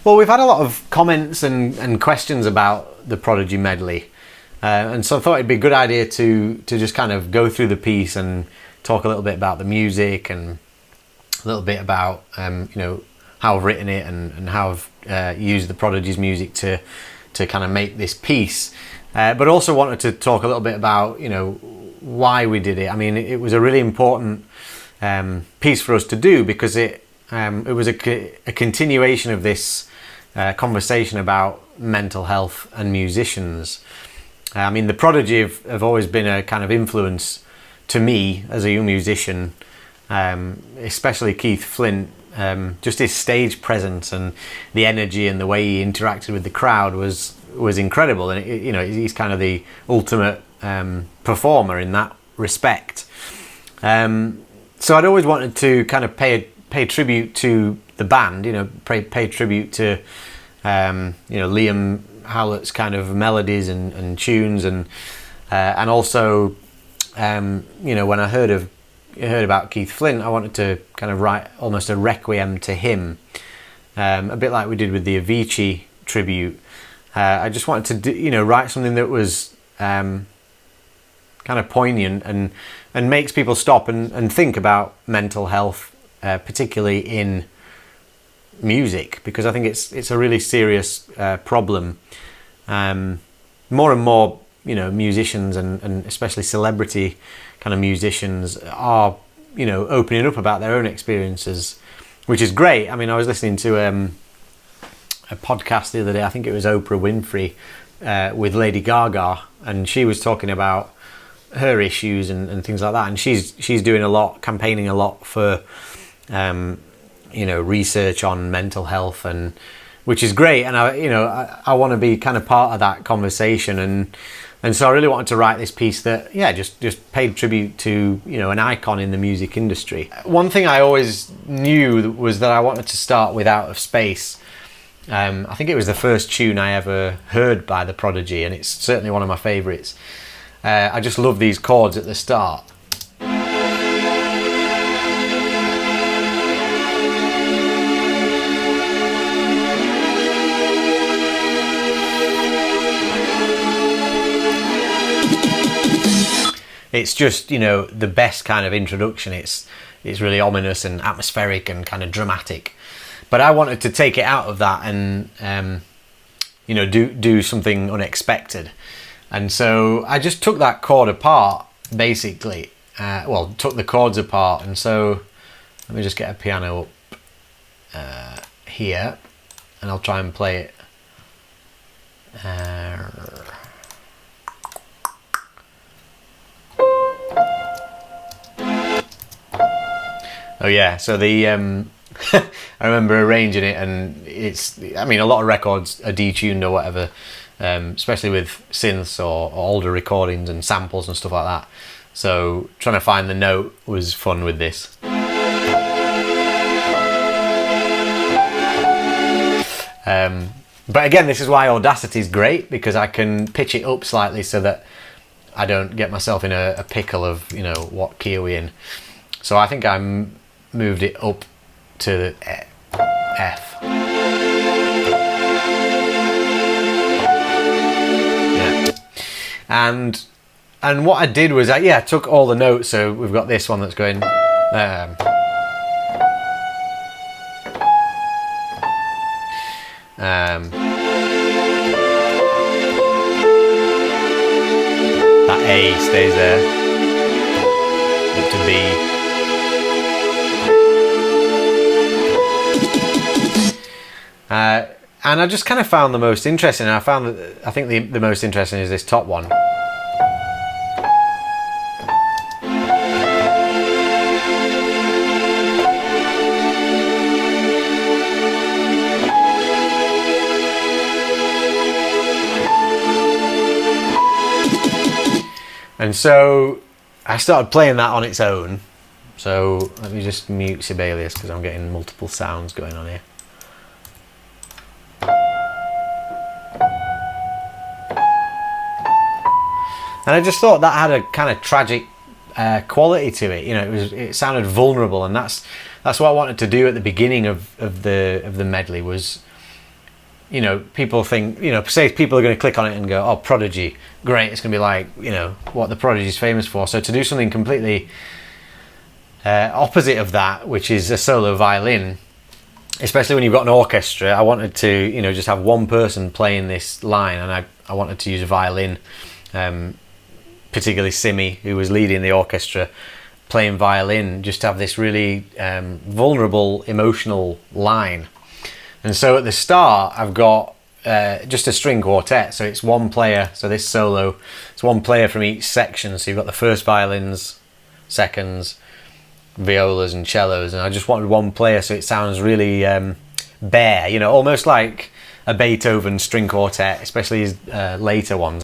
Well, we've had a lot of comments and questions about the Prodigy medley, and so I thought it'd be a good idea to just kind of go through the piece and talk a little bit about the music and a little bit about how I've written it and how I've used the Prodigy's music to kind of make this piece, but also wanted to talk a little bit about why we did it. I mean, it was a really important piece for us to do because it was a continuation of this conversation about mental health and musicians. I mean, the Prodigy have always been a kind of influence to me as a young musician, especially Keith Flint. Just his stage presence and the energy and the way he interacted with the crowd was incredible, and he's kind of the ultimate performer in that respect. So I'd always wanted to kind of pay tribute to the band, pay tribute to Liam Howlett's kind of melodies and tunes, and also when I heard about Keith Flint, I wanted to kind of write almost a requiem to him, a bit like we did with the Avicii tribute. I just wanted to write something that was kind of poignant and makes people stop and think about mental health, particularly in music, because I think it's a really serious problem. More and more musicians and especially celebrity kind of musicians are opening up about their own experiences, which is great. I mean, I was listening to a podcast the other day, I think it was Oprah Winfrey, with Lady Gaga, and she was talking about her issues and things like that, and she's doing campaigning a lot for research on mental health, and which is great, and I want to be kind of part of that conversation, and so I really wanted to write this piece that just paid tribute to an icon in the music industry. One thing I always knew was that I wanted to start with Out of Space. I think it was the first tune I ever heard by the Prodigy, and it's certainly one of my favourites. I just love these chords at the start. It's just, the best kind of introduction. It's really ominous and atmospheric and kind of dramatic. But I wanted to take it out of that and, do something unexpected. And so I just took that chord apart, basically. Took the chords apart. And so let me just get a piano up here, and I'll try and play it. Oh yeah, so the I remember arranging it, and a lot of records are detuned or whatever, especially with synths or older recordings and samples and stuff like that. So trying to find the note was fun with this. But again, this is why Audacity is great, because I can pitch it up slightly so that I don't get myself in a pickle of what key are we in. So I think I'm moved it up to F. Yeah. And what I did was I took all the notes. So we've got this one that's going that A stays there, up to B. And I just kind of found the most interesting, and I think the most interesting is this top one. And so I started playing that on its own. So let me just mute Sibelius because I'm getting multiple sounds going on here. And I just thought that had a kind of tragic quality to it. It sounded vulnerable, and that's what I wanted to do at the beginning of the medley, was you know, people think, you know, say people are going to click on it and go, oh, Prodigy, great, it's going to be like, you know, what the Prodigy is famous for. So to do something completely opposite of that, which is a solo violin, especially when you've got an orchestra, I wanted to, you know, just have one person playing this line, and I wanted to use a violin, particularly Simi, who was leading the orchestra, playing violin, just to have this really vulnerable, emotional line. And so at the start, I've got just a string quartet, so it's one player. So this solo, it's one player from each section. So you've got the first violins, seconds, violas and cellos, and I just wanted one player, so it sounds really bare, you know, almost like a Beethoven string quartet, especially his later ones.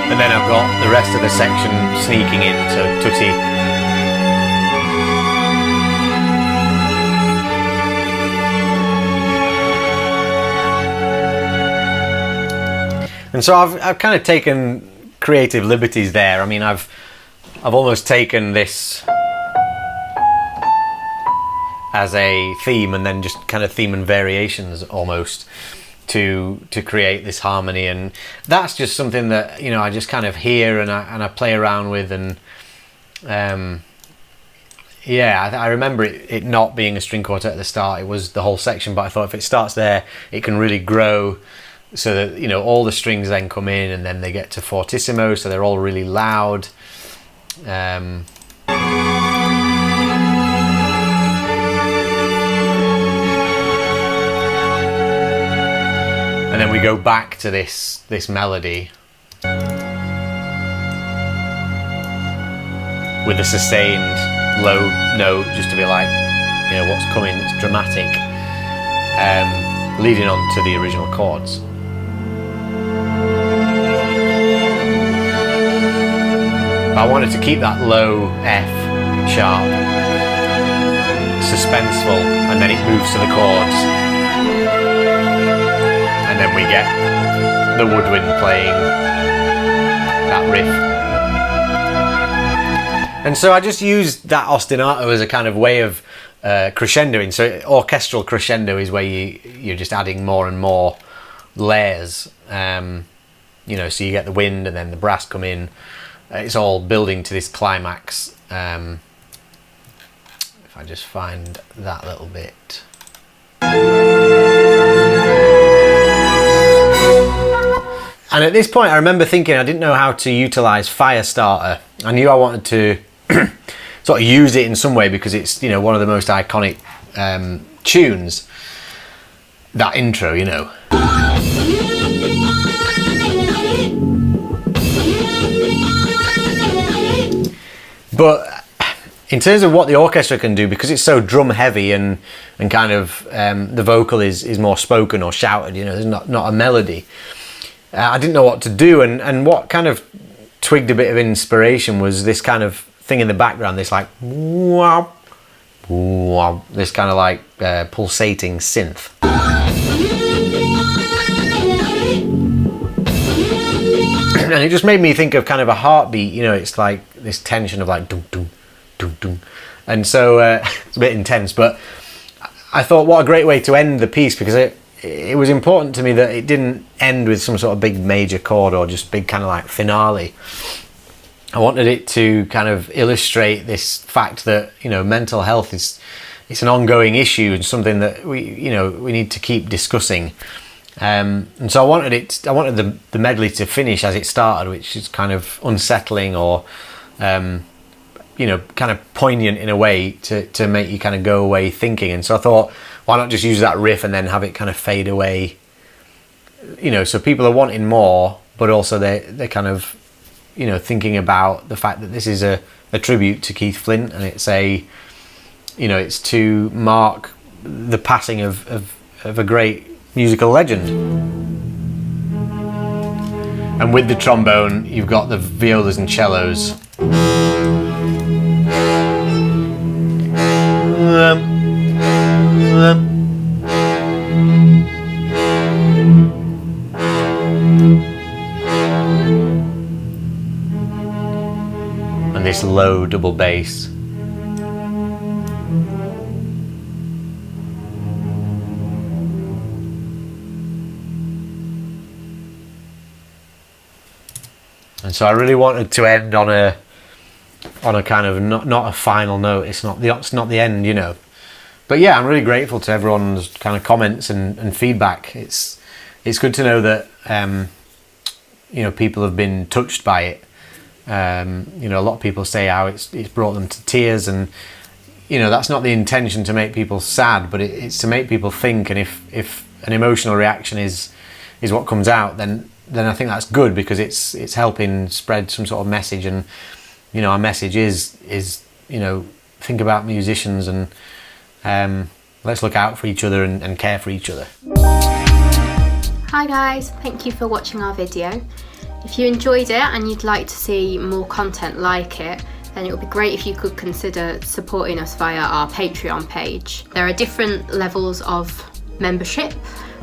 And then I've got the rest of the section sneaking in, so tutti. And so I've kind of taken creative liberties there. I mean, I've almost taken this as a theme, and then just kind of theme and variations almost to create this harmony. And that's just something that, you know, I just kind of hear and I play around with. And yeah, I remember it not being a string quartet at the start. It was the whole section, but I thought if it starts there, it can really grow, so that, you know, all the strings then come in, and then they get to fortissimo, so they're all really loud. And then we go back to this melody with a sustained low note, just to be like, you know, what's coming, it's dramatic, leading on to the original chords. I wanted to keep that low F sharp suspenseful, and then it moves to the chords. And then we get the woodwind playing that riff. And so I just used that ostinato as a kind of way of crescendoing. So orchestral crescendo is where you're just adding more and more layers. You know, so you get the wind and then the brass come in. It's all building to this climax. If I just find that little bit. And at this point, I remember thinking I didn't know how to utilize Firestarter. I knew I wanted to sort of use it in some way, because it's, you know, one of the most iconic tunes. That intro, you know. But in terms of what the orchestra can do, because it's so drum heavy and kind of the vocal is more spoken or shouted, you know, there's not a melody. I didn't know what to do, and what kind of twigged a bit of inspiration was this kind of thing in the background, this like wah, wah, this kind of like pulsating synth. And it just made me think of kind of a heartbeat, you know, it's like this tension of like dum dum dum dum. And so it's a bit intense, but I thought what a great way to end the piece, because it was important to me that it didn't end with some sort of big major chord or just big kind of like finale. I wanted it to kind of illustrate this fact that, you know, mental health it's an ongoing issue and something that we need to keep discussing. And so I wanted the medley to finish as it started, which is kind of unsettling or you know, kind of poignant in a way to make you kind of go away thinking. And so I thought, why not just use that riff and then have it kind of fade away, you know, so people are wanting more, but also they're kind of, you know, thinking about the fact that this is a tribute to Keith Flint, and it's a you know, it's to mark the passing of a great musical legend. And with the trombone, you've got the violas and cellos. And this low double bass. And so I really wanted to end on a kind of not a final note. It's not the end, you know. But yeah, I'm really grateful to everyone's kind of comments and feedback. It's good to know that you know, people have been touched by it. You know, a lot of people say how it's brought them to tears, and you know, that's not the intention to make people sad, but it's to make people think. And if an emotional reaction is what comes out, then I think that's good, because it's helping spread some sort of message. And you know, our message is you know, think about musicians, and let's look out for each other and care for each other. Hi guys, thank you for watching our video. If you enjoyed it and you'd like to see more content like it, then it would be great if you could consider supporting us via our Patreon page. There are different levels of membership.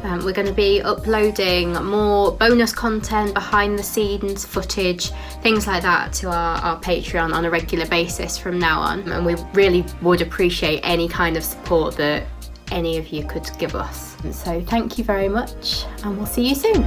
We're going to be uploading more bonus content, behind the scenes footage, things like that to our Patreon on a regular basis from now on. And we really would appreciate any kind of support that any of you could give us. So thank you very much, and we'll see you soon.